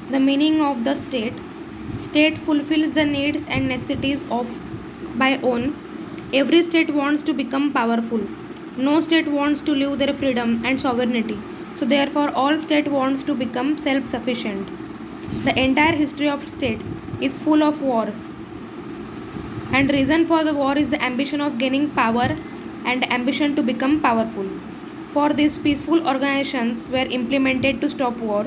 The meaning of the state. State fulfills the needs and necessities of by own. Every state wants to become powerful. No state wants to lose their freedom and sovereignty. So therefore all state wants to become self-sufficient. The entire history of states is full of wars. And reason for the war is the ambition of gaining power and ambition to become powerful. For this, peaceful organizations were implemented to stop war.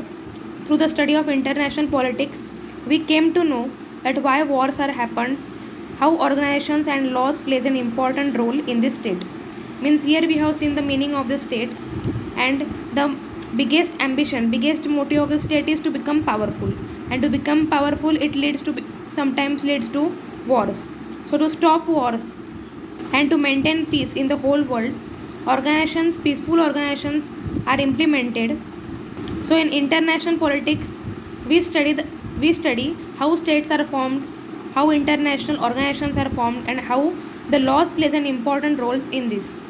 Through the study of international politics, we came to know that why wars are happened, how organizations and laws plays an important role in this state. Means here we have seen the meaning of the state, and the biggest ambition, biggest motive of the state is to become powerful. And to become powerful, it leads to sometimes leads to wars. So to stop wars and to maintain peace in the whole world, organizations, peaceful organizations are implemented. So in international politics, we study how states are formed, how international organizations are formed, and how the laws plays an important roles in this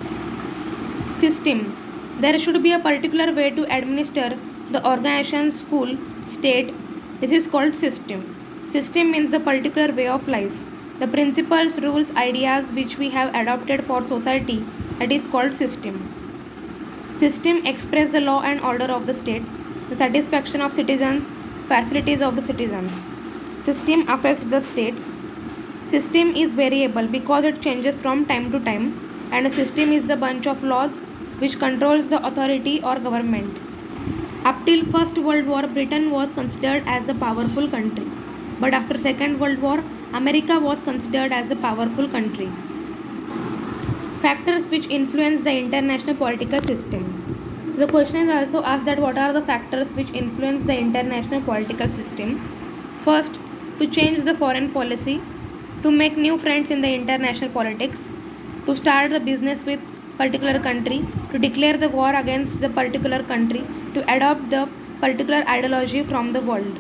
system. There should be a particular way to administer the organization, school, state. This is called system. System means a particular way of life. The principles, rules, ideas which we have adopted for society, that is called system. System express the law and order of the state, the satisfaction of citizens, facilities of the citizens. System affects the state. System is variable because it changes from time to time, and a system is the bunch of laws which controls the authority or government. Up till First World War, Britain was considered as the powerful country, but after Second World War, America was considered as a powerful country. Factors which influence the international political system. So the question is also asked that what are the factors which influence the international political system? First, to change the foreign policy, to make new friends in the international politics, to start the business with particular country, to declare the war against the particular country, to adopt the particular ideology from the world.